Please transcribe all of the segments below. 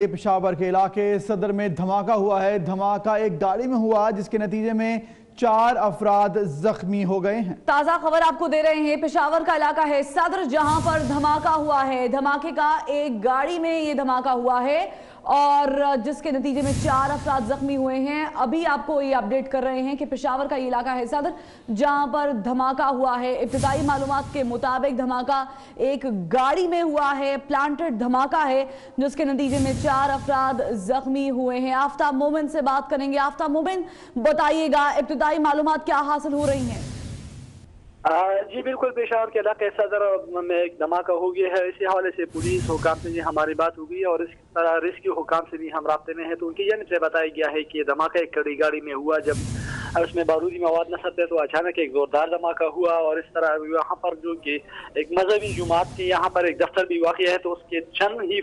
पेशावर के इलाके सदर में धमाका हुआ है। धमाका एक गाड़ी में हुआ जिसके नतीजे में 4 अफराद जख्मी हो गए हैं। ताजा खबर आपको दे रहे हैं, पेशावर का इलाका है सदर जहां पर धमाका हुआ है। धमाके का एक गाड़ी में ये धमाका हुआ है और जिसके नतीजे में 4 अफराद जख्मी हुए हैं। अभी आपको ये अपडेट कर रहे हैं कि पेशावर का ये इलाका है सदर जहां पर धमाका हुआ है। इब्तिदाई मालूमात के मुताबिक धमाका एक गाड़ी में हुआ है, प्लांटेड धमाका है जिसके नतीजे में 4 अफराद जख्मी हुए हैं। आफ्ताब मोमिन से बात करेंगे। आफ्ताब मोमिन, बताइएगा इब्तिदाई मालूमात क्या हासिल हो रही हैं? जी बिल्कुल, पेशावर के इलाके सदर में एक धमाका हो गया है। इसी हवाले से पुलिस हुकाम से हमारी बात हो गई और इस तरह रेस्क्यू हुकाम से भी हम राब्ते में हैं। तो उनकी जानिब से बताया गया है कि धमाका एक कड़ी गाड़ी में हुआ। जब उसमें बारूदी मवाद नसर थे तो अचानक एक जोरदार धमाका हुआ और इस तरह यहाँ पर जो कि एक मजहबी जुमात के यहाँ पर एक दफ्तर भी वाक़ है तो उसके चंद ही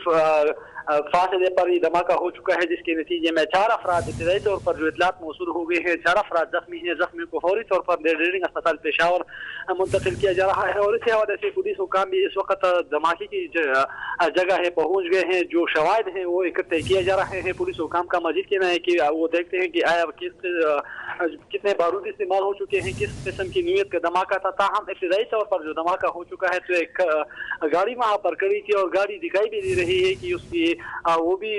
फासले पर ये धमाका हो चुका है, जिसके नतीजे में 4 अफराद इब्तिदाई तौर पर जो इतलात मौसूल हो गए हैं, 4 अफराद जख्मी हैं। जख्मी को फौरी तौर पर रीडिंग अस्पताल पेशावर मुंतकिल किया जा रहा है और इसी हवाले से पुलिस हुकाम भी इस वक्त धमाके की जगह है पहुंच गए हैं। जो शवाहिद हैं वो इकट्ठे किए जा रहे हैं। पुलिस हुकाम का मजीद कहना है कि वो देखते हैं कि आया कितने बारूद इस्तेमाल हो चुके हैं, किस किस्म की नीयत का धमाका था। ताहम इब्तिदाई तौर पर जो धमाका हो चुका है तो एक गाड़ी वहां पर खड़ी थी और गाड़ी दिखाई भी दे रही है कि उसकी वो भी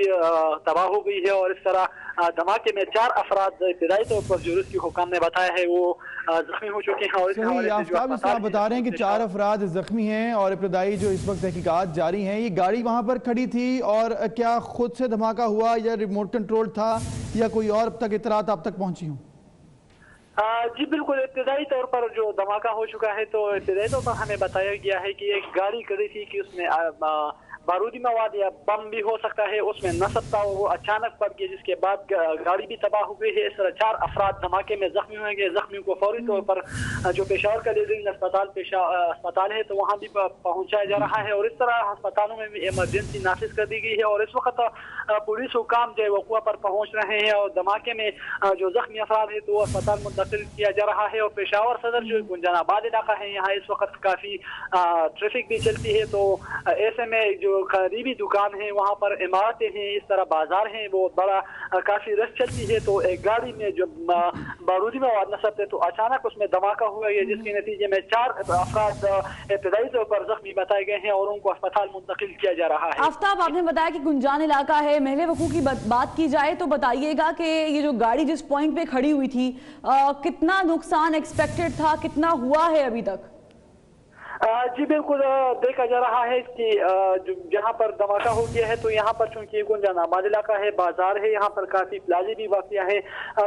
तबाह हो गई है और इस तरह धमाके में 4 अफराद इब्तिदाई तौर पर जो रेस्क्यू हुकाम ने बताया है वो जख्मी हो चुके हैं। और आप बता रहे हैं कि 4 अफराद जख्मी हैं और इब्तिदाई जो इस वक्त तहकीकात जारी हैं। ये गाड़ी वहां पर खड़ी थी और क्या खुद से धमाका हुआ या रिमोट कंट्रोल था या कोई और अब तक इतलात आप तक पहुंची हूँ? जी बिल्कुल, इब्तिदाई तौर पर जो धमाका हो चुका है तो इब्तिदाई तौर पर हमें बताया गया है कि एक गाड़ी खड़ी थी कि उसमें बारूदी मवाद या बम भी हो सकता है, उसमें नसब था, वो अचानक पड़ गया जिसके बाद गाड़ी भी तबाह हो गई है। इस तरह 4 अफराद धमाके में जख्मी हुए गए। जख्मी को फौरी तौर पर जो पेशावर का लीडिंग अस्पताल है तो वहाँ भी पहुँचाया जा रहा है और इस तरह अस्पतालों में भी इमरजेंसी नाफिज कर दी गई है और इस वक्त पुलिस हुकाम जो वक़ुआ पर पहुँच रहे हैं और धमाके में जो जख्मी अफराद है तो अस्पताल मुंतकिल किया जा रहा है। और पेशावर सदर जो गुंजानाबाद इलाका है यहाँ इस वक्त काफ़ी ट्रैफिक भी चलती है, तो ऐसे में जो खरीदी दुकान है वहाँ पर इमारतें हैं, इस तरह बाजार हैं, वो बड़ा काफी रश चलती है। तो एक गाड़ी में जो बारूदी मवाद नसब थे तो अचानक उसमें धमाका हुआ है जिसके नतीजे में 4 अफराद इब्तिदाई तौर पर जख्मी बताए गए हैं और उनको अस्पताल मुंतकिल किया जा रहा है। आफ्ताब, आपने बताया कि गुंजान इलाका है, महले वकूअ की बात की जाए तो बताइएगा कि ये जो गाड़ी जिस पॉइंट पे खड़ी हुई थी कितना नुकसान एक्सपेक्टेड था, कितना हुआ है अभी तक? जी बिल्कुल, देखा जा रहा है कि जहाँ पर धमाका हो गया है तो यहाँ पर चूंकि गुंजानाबाद इलाका है, बाजार है, यहाँ पर काफी प्लाजे भी वाक़िया है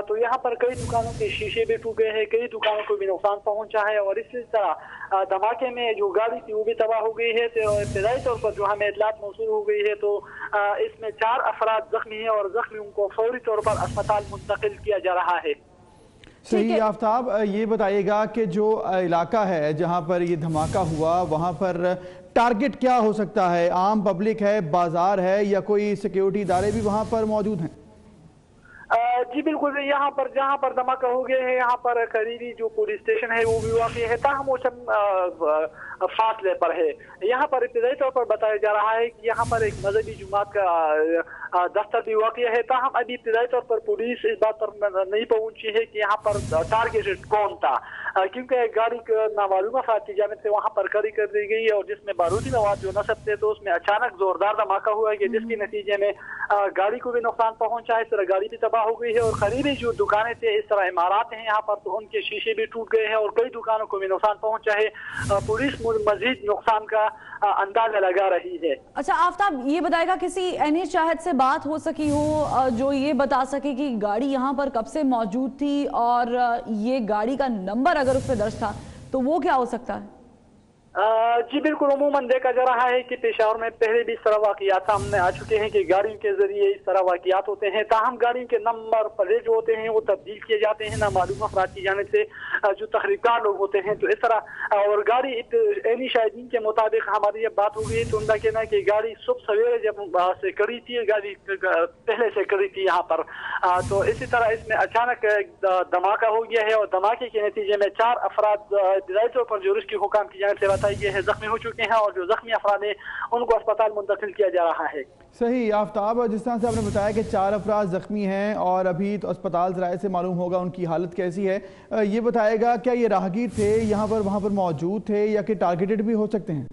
तो यहाँ पर कई दुकानों के शीशे भी टूट गए हैं, कई दुकानों को भी नुकसान पहुँचा है और इसी तरह धमाके में जो गाड़ी थी वो भी तबाह हो गई है। तो इब्तिदाई तौर पर जो हमें इतलात मौसूल हो गई है तो इसमें 4 अफराद जख्मी हैं और जख्मियों को फौरी तौर पर अस्पताल मुंतकिल किया जा रहा है। सही। आफ्ताब, ये बताइएगा कि जो इलाका है जहां पर ये धमाका हुआ वहां पर टारगेट क्या हो सकता है? आम पब्लिक है, बाजार है या कोई सिक्योरिटी इदारे भी वहां पर मौजूद हैं? जी बिल्कुल, यहाँ पर जहाँ पर धमाका हो गया है यहाँ पर करीबी जो पुलिस स्टेशन है वो भी वाक़ है, ताहम मौसम फासले पर है। यहाँ पर इब्तिदाई तौर पर बताया जा रहा है कि यहाँ पर एक मजहबी जुमात का दफ्तर भी वाक़ है, ताहम अभी इब्तिदाई तौर पर पुलिस इस बात पर नहीं पहुंची है कि यहाँ पर टारगेटेड कौन था, क्योंकि गाड़ी नामालूम अफराद की जानिब से वहाँ पर खड़ी कर दी गई है और जिसमें बारूदी मवाद जो नसब थे तो उसमें अचानक जोरदार धमाका हुआ है जिसके नतीजे में गाड़ी को भी नुकसान पहुंचा है। इस तरह गाड़ी भी तबाह हो गई है और करीबी जो दुकानें थे, इस तरह इमारत हैं यहाँ पर तो उनके शीशे भी टूट गए हैं और कई दुकानों को भी नुकसान पहुंचा है। पुलिस मजीद नुकसान का अंदाजा लगा रही है। अच्छा आफ्ताब, ये बताएगा किसी एनी शाहिद से बात हो सकी हो जो ये बता सके कि गाड़ी यहाँ पर कब से मौजूद थी और ये गाड़ी का नंबर अगर उस पर दर्ज था तो वो क्या हो सकता है? जी बिल्कुल, उमूमन देखा जा रहा है कि पेशावर में पहले भी इस तरह वाक़ियात सामने आ चुके हैं कि गाड़ियों के जरिए इस तरह वाक़ियात होते हैं, ताहम गाड़ियों के नंबर प्लेट जो होते हैं वो तब्दील किए जाते हैं नामालूम अफराद की जानिब से जो तहरीकार लोग होते हैं। तो इस तरह और गाड़ी एनी शाहिदीन के मुताबिक हमारी जब बात हो गई तो उनका कहना है कि गाड़ी सुबह सवेरे जब से खड़ी थी, गाड़ी पहले से खड़ी थी यहाँ पर, तो इसी तरह इसमें अचानक धमाका हो गया है और धमाके के नतीजे में 4 अफराद इब्तिदाई तौर पर जो रेस्क्यू हुकाम की जानिब से बताया बताया गया है जख्मी हो चुके हैं और जो जख्मी अफराद हैं उनको अस्पताल मुंतकिल किया जा रहा है। सही आफ्ताब, जिस तरह से आपने बताया कि 4 अफराद ज़ख्मी हैं और अभी तो अस्पताल ज़राए से मालूम होगा उनकी हालत कैसी है, ये बताएगा क्या ये राहगीर थे यहाँ पर वहाँ पर मौजूद थे या कि टारगेटेड भी हो सकते हैं?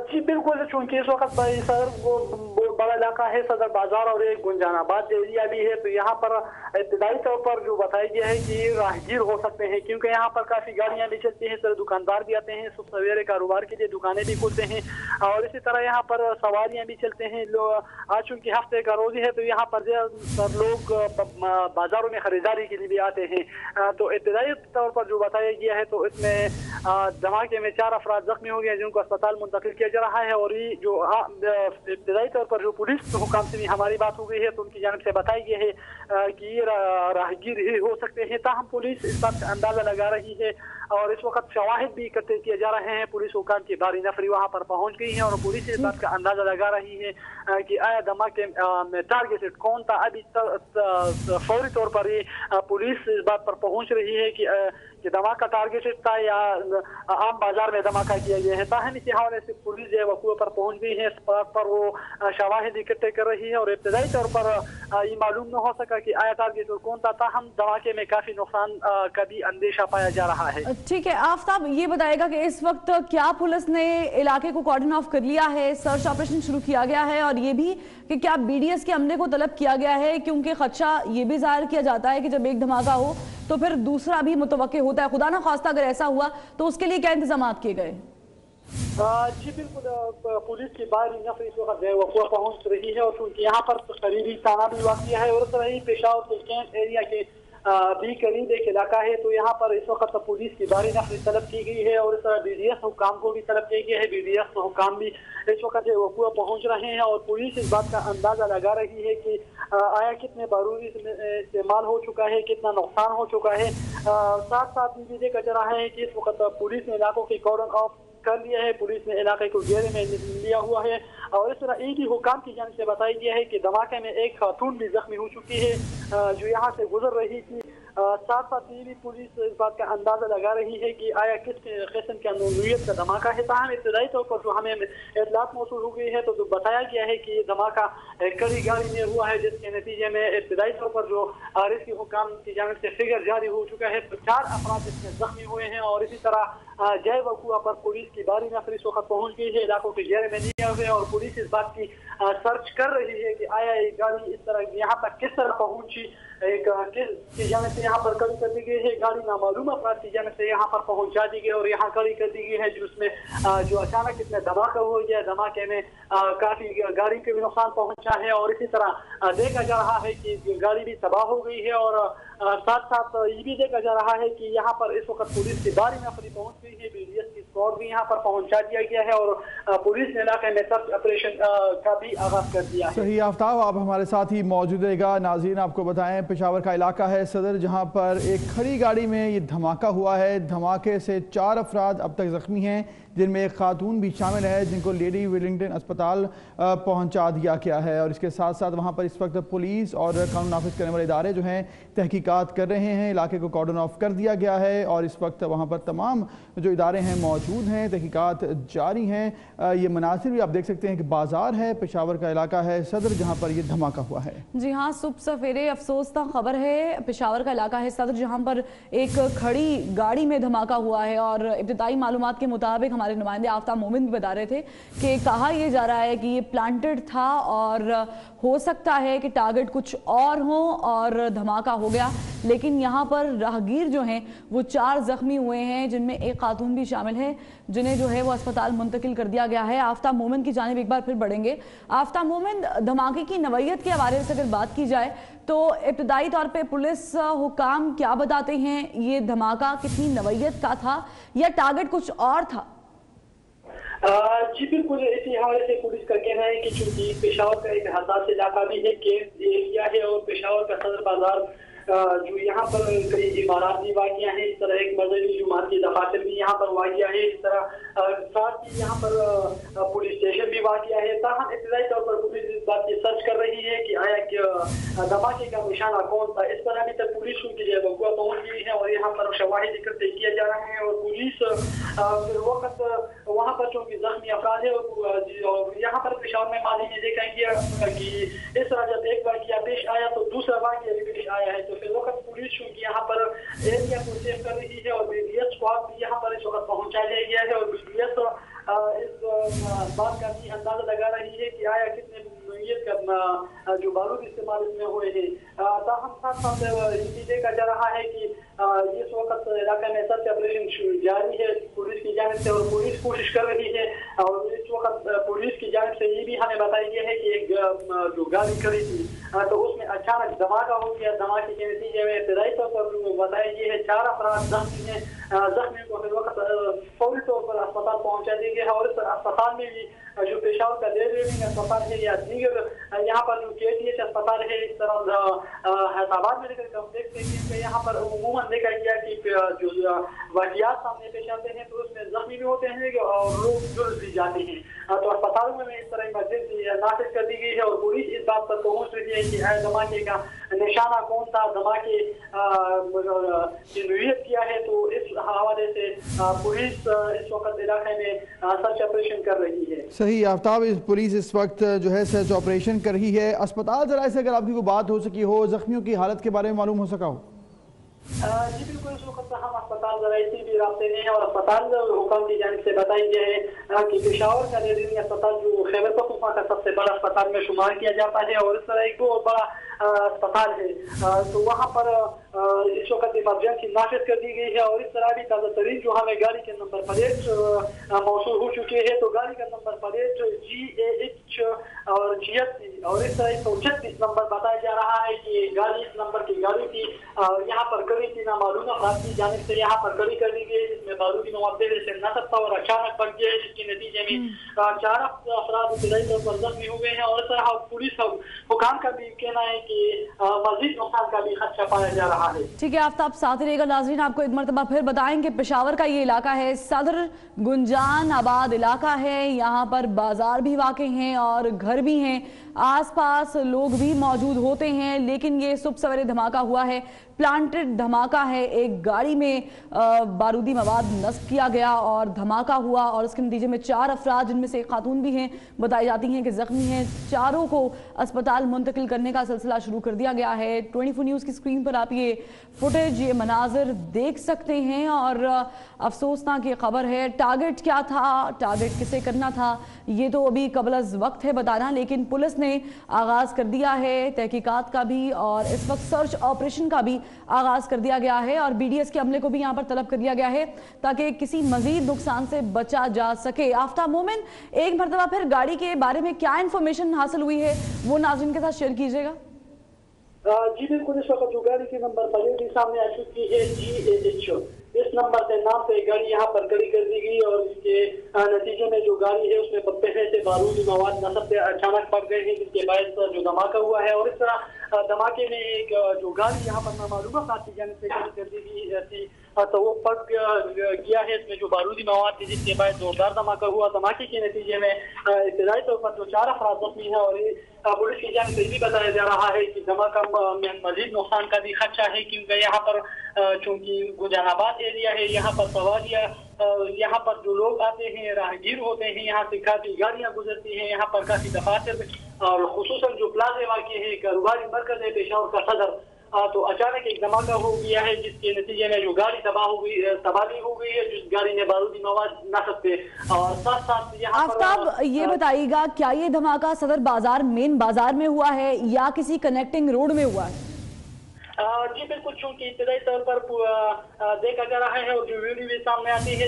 जी बिल्कुल, चूंकि इस वक्त सर वो बड़ा इलाका है, सदर बाजार और एक गुंजानाबाद एरिया भी है, तो यहाँ पर इब्तदाई तौर पर जो बताया गया है कि राहगीर हो सकते हैं, क्योंकि यहाँ पर काफ़ी गाड़ियाँ भी चलती हैं, सर दुकानदार भी आते हैं, सुबह सवेरे कारोबार के लिए दुकानें भी खुलते हैं और इसी तरह यहाँ पर सवारियाँ भी चलते हैं। आज चूँकि हफ्ते का रोज़ी है तो यहाँ पर सर लोग बाज़ारों में ख़रीदारी के लिए भी आते हैं। तो इब्तदाई तौर पर जो बताया गया है तो इसमें धमाके में 4 अफराद जख्मी हो गए जिनको अस्पताल मुंतकिल किया जा रहा है। और ये जो इब्तदाई तौर पर जो पुलिस हुकाम से भी हमारी बात हो गई है तो उनकी जानिब से बताया गया है कि ये राहगीर ही हो सकते हैं। ताहम पुलिस इस बात का अंदाजा लगा रही है और इस वक्त शवाहिद भी इकट्ठे किए जा रहे हैं। पुलिस हुकाम की भारी नफरी वहां पर पहुंच गई है और पुलिस इस बात का अंदाजा लगा रही है कि आया धमाके में टारगेटेड कौन था। अभी फौरी तौर पर ही पुलिस इस बात पर पहुंच रही है कि धमाका टारगेटेड था या आम बाजार में धमाका किया गया है। ताहम इसी हवाले से पुलिस जो है वकूए पर पहुंच गई है, इस बात पर वो शवाहिद इकट्ठे कर रही है और इब्तदाई तौर पर ये मालूम न हो सका कि आया टारगेटेड कौन था। ताहम धमाके में काफी नुकसान का भी अंदेशा पाया जा रहा है। ठीक है आफ्ताब, ये बताएगा कि इस वक्त क्या पुलिस ने इलाके को कॉर्डन ऑफ कर लिया है, सर्च ऑपरेशन शुरू किया गया है और ये भी कि क्या BDS के अमले को तलब किया गया है, क्योंकि खदशा ये भी जाहिर किया जाता है कि जब एक धमाका हो तो फिर दूसरा भी मुतवक्के होता है। खुदा ना खास्ता अगर ऐसा हुआ तो उसके लिए क्या इंतजाम किए गए? जी बिल्कुल, पुलिस की भारी नफरी इस वक्त वकूआ पहुंच रही है और क्योंकि यहाँ पर करीबी थाना भी वाक़ है और सही पेशावर के कैंप एरिया के भी करीब एक इलाका है, तो यहाँ पर इस वक्त पुलिस की भारी नफरी तलब की गई है और इस तरह BDS हुकाम को भी तलब किया गया है। BDS हुकाम भी इस वक्त जो वकूआ पहुंच रहे हैं और पुलिस इस बात का अंदाजा लगा रही है कि आया कितने बारूद इस्तेमाल हो चुका है, कितना नुकसान हो चुका है। साथ साथ ये देखा जा रहा है कि इस वक्त पुलिस ने इलाकों की कॉर्डन ऑफ कर लिया है, पुलिस ने इलाके को घेरे में लिया हुआ है और इस तरह एक ही हुकाम की जानिब से बताया गया है कि धमाके में एक खातून भी जख्मी हो चुकी है जो यहाँ से गुजर रही थी। साथ साथ ये भी पुलिस इस बात का अंदाजा लगा रही है कि आया किस किस्म का नौयत का धमाका है। ताहम इब्तदाई तौर पर जो हमें इतलात मौसूल हो गई है तो जो बताया गया है कि ये धमाका कड़ी गाड़ी में हुआ है, जिसके नतीजे में इब्तदाई तौर पर जो रिस्की हुकाम की जानिब से फिगर जारी हो चुका है तो 4 अफराद इसमें जख्मी हुए हैं। और इसी तरह जय वकूआ पर पुलिस की भारी नफरी इस वक्त पहुंच गई है, इलाकों के घेरे में लिया हुए और पुलिस इस बात की सर्च कर रही है कि आया ये गाड़ी इस तरह यहाँ तक किस तरह पहुंची, एक किस जाने से यहाँ पर खड़ी कर दी गई है, गाड़ी नामालूम अफराद की जाने से यहाँ पर पहुंचा दी गई और यहाँ खड़ी कर दी गई है, जिसमें जो अचानक इसमें धमाका हो गया। धमाके में काफी गाड़ी के भी नुकसान पहुंचा है और इसी तरह देखा जा रहा है कि गाड़ी भी तबाह हो गई है और साथ साथ ये भी देखा जा रहा है कि यहाँ पर इस वक्त पुलिस की भारी नफरी पहुंच गई है, BDS की स्क्वाड भी यहाँ पर पहुंचा दिया गया है और पुलिस ने इलाके में सर्च ऑपरेशन का भी आगाज कर दिया है। सही आफ्ताब, आप हमारे साथ ही मौजूद रहेगा। नाज़रीन आपको बताएं पेशावर का इलाका है सदर, जहाँ पर एक खड़ी गाड़ी में ये धमाका हुआ है। धमाके से 4 अफराद अब तक जख्मी हैं, जिनमें एक खातून भी शामिल है जिनको लेडी वेलिंगटन अस्पताल पहुंचा दिया गया है। और इसके साथ साथ वहां पर इस वक्त पुलिस और कानून नाफिज करने वाले इदारे जो हैं तहकीकात कर रहे हैं। इलाके को कॉर्डन ऑफ कर दिया गया है और इस वक्त वहां पर तमाम जो इदारे हैं मौजूद हैं, तहकीकात जारी हैं। ये मनासिर भी आप देख सकते हैं कि बाजार है, पेशावर का इलाका है सदर, जहाँ पर यह धमाका हुआ है। जी हाँ, सुबह सवेरे अफसोसनाक खबर है, पेशावर का इलाका है सदर, जहाँ पर एक खड़ी गाड़ी में धमाका हुआ है और इब्तिदाई मालूमात के मुताबिक हमारे नुमाइंदे आफ्ताब मोमिन भी बता रहे थे कि कहा यह जा रहा है कि ये प्लांटेड था और हो सकता है कि टारगेट कुछ और हो और धमाका हो गया। लेकिन यहाँ पर राहगीर जो हैं वो 4 जख्मी हुए हैं, जिनमें एक खातून भी शामिल है, जिन्हें जो है वो अस्पताल मुंतकिल कर दिया गया है। आफ्ताब मोमिन की जानिब एक बार फिर बढ़ेंगे। आफ्ताब मोमिन, धमाके की नवैयत के हवाले से अगर बात की जाए तो इब्तदाई तौर पे पुलिस हुकाम क्या बताते हैं, ये धमाका कितनी नवैयत का था या टारगेट कुछ और था? जी बिल्कुल, इसी हवाले से पुलिस का कहना है कि चूंकि पेशावर का एक हसास इलाका भी है, केस एरिया है और पेशावर का सदर बाजार जो यहाँ पर कई इमारत भी वाक़िया है, इस तरह एक मजहबी जुमात की दफातर भी यहाँ पर वाक़िया है, इस तरह साथ ही यहाँ पर पुलिस स्टेशन भी वाक़िया है। ताहम इब्तदाई तौर पर पुलिस इस बात की सर्च कर रही है कि आया धमाके का निशाना कौन था। इस तरह अभी तक पुलिस उनकी जगह बगुआ पहुँच गई है और यहाँ पर शवाहिद इकट्ठे किए जा रहे हैं और पुलिस फिर वक्त वहाँ पर चूँकि जख्मी अफराद है और यहाँ पर पेशावर में माली में देखा गया कि इस तरह जब एक वाक़िया पेश आया तो दूसरा वाक़िया भी पेश आया है, तो फिर वक्त पुलिस चूँकि यहाँ पर एरिया को सेव कर रही है और BDS स्क्वाड भी यहाँ पर इस वक्त पहुँचा दिया गया है और BDS इस बात का भी अंदाजा लगा रही है कि आया कितने नोयत का जो बारूद इस्तेमाल इसमें हुए हैं। ताहम साथ साथ ये देखा जा रहा है कि इस वक्त इलाके में सर्च ऑपरेशन जारी है पुलिस की जानिब से और पुलिस कोशिश कर रही है और इस वक्त पुलिस की जानिब से ये भी हमें बताया गया है कि एक जो गाड़ी खड़ी थी तो उसमें अचानक धमाका हो गया। धमाके के नतीजे में इब्तदाई तौर पर बताया गया है 4 अफराद जख्मी हैं। जख्मी को फिर वक्त फौरी तौर पर अस्पताल पहुंचा दिया गया है और इस अस्पताल में भी जो पेशावर का रेडिंग अस्पताल है या दीगर यहाँ पर जो KTH अस्पताल है, इस तरह हैदराबाद मेडिकल कॉम्प्लेक्स है, यहाँ पर उमूमन देखा गया कि जो वाक़ियात सामने पेश आते हैं तो उसमें जख्मी भी होते हैं और लोग जुड़ भी जाते हैं। तो अस्पतालों में इस तरह इमरजेंसी नाफिज कर दी गई है और पुलिस इस बात पर पहुंच रही है कि धमाके का निशाना कौन था, धमाके की नोयत किया है। तो इस हवाले से पुलिस इस वक्त इलाके में सर्च ऑपरेशन कर रही है। सही आफ्ताब, इस पुलिस इस वक्त जो है सर्च ऑपरेशन कर रही है। अस्पताल जरा से अगर आपकी कोई बात हो सकी हो, जख्मियों की हालत के बारे में मालूम हो सका हो? जी बिल्कुल, इस वक्त हम अस्पताल जराइसी भी रास्ते में हैं और अस्पताल हुकाम की जानिब से बताई गया है कि पेशावर का रेडिंग अस्पताल जो खैबर पख्तूनख्वा का सबसे बड़ा अस्पताल में शुमार किया जाता है और इस तरह एक बहुत बड़ा अस्पताल है, तो वहाँ पर इस वक्त इमरजेंसी नाफिज कर दी गई है और इस तरह भी ताज़ा तरीन जो हमें गाड़ी के नंबर प्लेट मौसूल हो चुके हैं, तो गाड़ी का नंबर प्लेट GAH और 86 और इस तरह 136 नंबर बताया जा रहा है कि गाड़ी इस नंबर की गाड़ी थी। यहाँ पर कड़ी थी नामालूम अफराद की जानिब से यहाँ पर कड़ी कर दी गई, जिसमें बारूदी मवाद से नसब था और अचानक बढ़ गया, जिसके नतीजे में 4 अफराद इब्तदाई तौर पर जख्मी हुए हैं और इस तरह पुलिस हुकाम का भी कहना है कि मजीद नुकसान का भी खदशा पाया जा रहा है। ठीक है आफ्ताब, साथ ही रहेगा। नाज़रीन, आपको एक मरतबा फिर बताएंगे पेशावर का ये इलाका है सदर गुंजान आबाद इलाका है, यहाँ पर बाजार भी वाक़ हैं और घर भी हैं, आसपास लोग भी मौजूद होते हैं, लेकिन ये सुबह सवेरे धमाका हुआ है, प्लांटेड धमाका है। एक गाड़ी में बारूदी मवाद नस्ब किया गया और धमाका हुआ और उसके नतीजे में 4 अफराद, जिनमें से एक खातून भी हैं, बताई जाती हैं कि जख्मी हैं, चारों को अस्पताल मुंतकिल करने का सिलसिला शुरू कर दिया गया है। 24 न्यूज़ की स्क्रीन पर आप ये फुटेज, ये मनाजिर देख सकते हैं और अफसोसनाक ये खबर है। टारगेट क्या था, टारगेट किसे करना था, ये तो अभी कबल वक्त है बताना, लेकिन पुलिस ने आगाज़ कर दिया है तहकीकात का भी और इस वक्त सर्च ऑपरेशन का भी आगाज़ कर दिया गया है और BDS के अमले को भी यहाँ पर तलब कर दिया गया है ताकि किसी मजीद नुकसान से बचा जा सके। आफ्ताब मोमिन, एक मरतबा फिर गाड़ी के बारे में क्या इन्फॉर्मेशन हासिल हुई है वो नाज़रीन के साथ शेयर कीजिएगा। जी बिल्कुल, इस वक्त जो गाड़ी के नंबर प्लेट भी सामने आ चुकी है GAH, इस नंबर के नाम पे गाड़ी यहाँ पर खड़ी कर दी गई और इसके नतीजे में जो गाड़ी है उसमें पहले से बारूदी मवाद नसब से अचानक पड़ गए हैं, जिसके बायस जो धमाका हुआ है और इस तरह धमाके में एक जो गाड़ी यहाँ पर नामालूम अफराद की जानिब से खड़ी कर दी गई थी तो वो पड़ गया है, इसमें जो बारूदी मवाद थी, जिसके बाद जोरदार धमाका हुआ। धमाके के नतीजे में इब्तदाई तौर पर जो 4 अफराद जख्मी है और पुलिस की जानिब से भी बताया जा रहा है कि धमाका में मजीद नुकसान का भी खदशा है, क्योंकि यहाँ पर चूँकि गुजानाबाद एरिया है, यहाँ पर सवारियाँ, यहाँ पर जो लोग आते हैं, राहगीर होते हैं, यहाँ से काफ़ी गाड़ियाँ गुजरती हैं, यहाँ पर काफ़ी दफातर और खुसूसन जो प्लाजे वाक़ है, कारोबारी मरकज़ है पेशावर का सदर, तो अचानक एक धमाका हो गया है, जिसके नतीजे में जो गाड़ी तबाही हो गई है, जिस गाड़ी ने बारूदी मवाद नस्ब थे और साथ साथ यहाँ आफ्ताब ये बताइएगा, क्या ये धमाका सदर बाजार मेन बाजार में हुआ है या किसी कनेक्टिंग रोड में हुआ है? जी बिल्कुल, चूँकि इब्तदाई तौर पर देखा जा रहा है और जो वीडियो भी सामने आती है,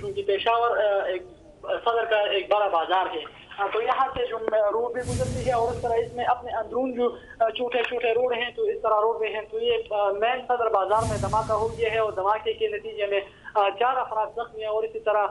चूँकि पेशावर एक सदर का एक बड़ा बाजार है तो यहाँ से जो रोड भी गुजरती है और इस तरह इसमें अपने अंदरून जो छोटे छोटे रोड हैं तो इस तरह रोड में हैं। तो ये मेन सदर बाजार में धमाका हो गया है और धमाके के नतीजे में 4 अफराद जख्मी हैं और इसी तरह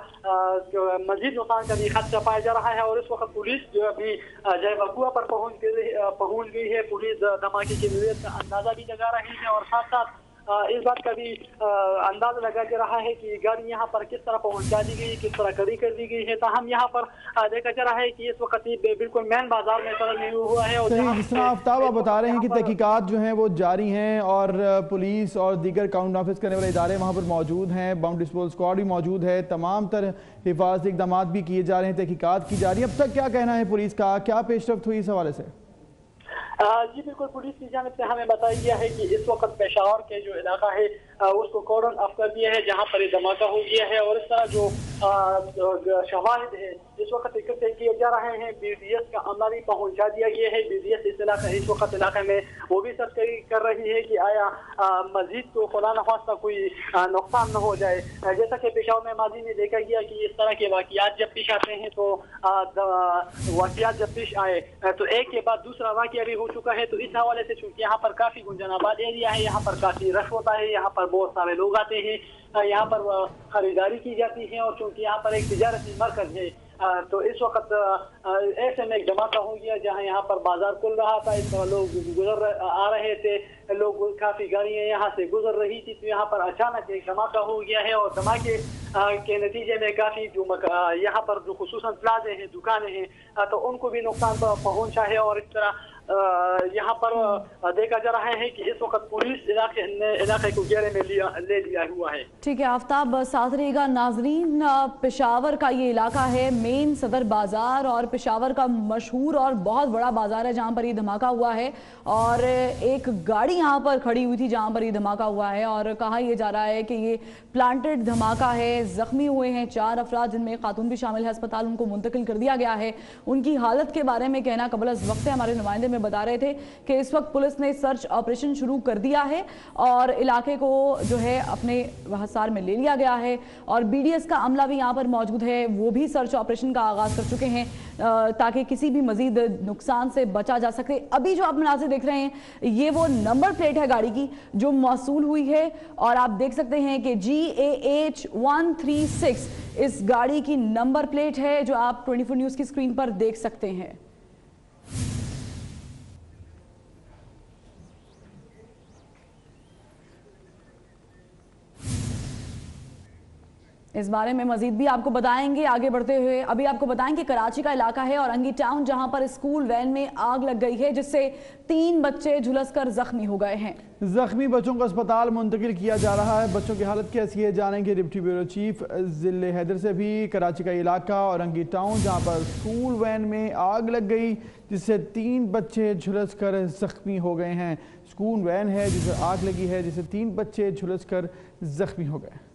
मजीद नुकसान का भी खदशा पाया जा रहा है। और इस वक्त पुलिस जो अभी जय बकुआ पर पहुंच गई है। पुलिस धमाके की नौयत का अंदाजा भी लगा रही है और साथ साथ इस बात का भी अंदाजा लगा जा रहा है कि गाड़ी यहाँ पर किस तरह पहुंचा दी गई, किस तरह खड़ी कर दी गई है। ताहम यहाँ पर देखा जा रहा है कि इस वक्त बिल्कुल मेन बाजार में सदर नहीं हुआ है। और जिस तरह आफ्ताब आप बता रहे हैं कि तहकीकात जो हैं वो जारी हैं और पुलिस और दीगर काउंट ऑफिस करने वाले इदारे वहाँ पर मौजूद हैं, बम डिस्पोजल स्क्वाड भी मौजूद है, तमाम तरह हिफाजती इक़दाम भी किए जा रहे हैं, तहकीकात की जा रही है। अब तक क्या कहना है पुलिस का, क्या पेशरफ्त हुई इस हवाले से? जी बिल्कुल, पुलिस की जानिब से हमें बताया गया है कि इस वक्त पेशावर के जो इलाका है उसको कॉर्डन ऑफ कर दिया है जहां पर ये धमाका हो गया है। और इस तरह जो शवाहिद है इस वक्त इकट्ठे किए जा रहे हैं। BDS का अमला भी पहुंचा दिया गया है। BDS इस वक्त इलाके में वो भी सर्च कर रही है कि आया मजीद तो खुदा न खास्ता कोई नुकसान न हो जाए। जैसा कि पेशावर में माजी में देखा गया कि इस तरह के वाक़ियात जब पेश आते हैं तो वाक़ियात जब पेश आए तो एक के बाद दूसरा वाक़िया भी हो चुका है। तो इस हवाले से चूंकि यहाँ पर काफी गुंजनाबाद एरिया है, यहाँ पर काफी रश होता है, यहाँ पर बहुत सारे लोग आते हैं, यहाँ पर खरीदारी की जाती है और चूंकि यहाँ पर एक तिजारती मरकज है तो इस वक्त ऐसे में एक धमाका हो गया जहाँ यहाँ पर बाजार खुल रहा था। इस तरह लोग आ रहे थे, लोग काफी गाड़ियाँ यहाँ से गुजर रही थी तो यहाँ पर अचानक एक धमाका हो गया है। और धमाके के नतीजे में काफी जो यहाँ पर जो खुसूसन प्लाजे हैं, दुकानें हैं तो उनको भी नुकसान पहुंचा है। और इस तरह यहाँ पर देखा जा रहा है कि इस वक्त पुलिस इलाके को घेरे में ले लिया हुआ है। ठीक है आफ्ताब, साथ रहेगा नाजरीन। पेशावर का ये इलाका है मेन सदर बाजार और पेशावर का मशहूर और बहुत बड़ा बाजार है जहाँ पर ये धमाका हुआ है। और एक गाड़ी यहाँ पर खड़ी हुई थी जहाँ पर ये धमाका हुआ है और कहा यह जा रहा है कि ये प्लांटेड धमाका है। जख्मी हुए हैं 4 अफराद जिनमें खातून भी शामिल है। अस्पताल उनको मुंतकिल कर दिया गया है। उनकी हालत के बारे में कहना कबल अज़ वक्त है, हमारे नुमाइंदे बता रहे थे कि इस वक्त पुलिस ने सर्च ऑपरेशन शुरू कर दिया है और इलाके को जो है अपने हिसार में ले लिया गया है। और BDS का अमला भी यहाँ पर मौजूद है, वो भी सर्च ऑपरेशन का आगाज कर चुके हैं ताकि किसी भी मजीद नुकसान से बचा जा सके। अभी जो आप मनाज़िर देख रहे हैं ये वो नंबर प्लेट है गाड़ी की जो मौसूल हुई है और आप देख सकते हैं कि GAH 136 इस गाड़ी की नंबर प्लेट है जो आप 24 न्यूज़ की स्क्रीन पर देख सकते हैं। इस बारे में मजीद भी आपको बताएंगे आगे बढ़ते हुए। अभी आपको बताएंगे कराची का इलाका है और अंगी टाउन जहां पर स्कूल वैन में आग लग गई है जिससे 3 बच्चे झुलसकर जख्मी हो गए हैं। जख्मी बच्चों को अस्पताल मुंतकिल किया जा रहा है। बच्चों की हालत कैसी है जानेंगे डिप्टी ब्यूरो चीफ जिले हैदर से भी। कराची का इलाका और अंगी टाउन जहां पर स्कूल वैन में आग लग गई जिससे 3 बच्चे झुलसकर जख्मी हो गए हैं। स्कूल वैन है जिसे आग लगी है जिससे 3 बच्चे झुलसकर जख्मी हो गए।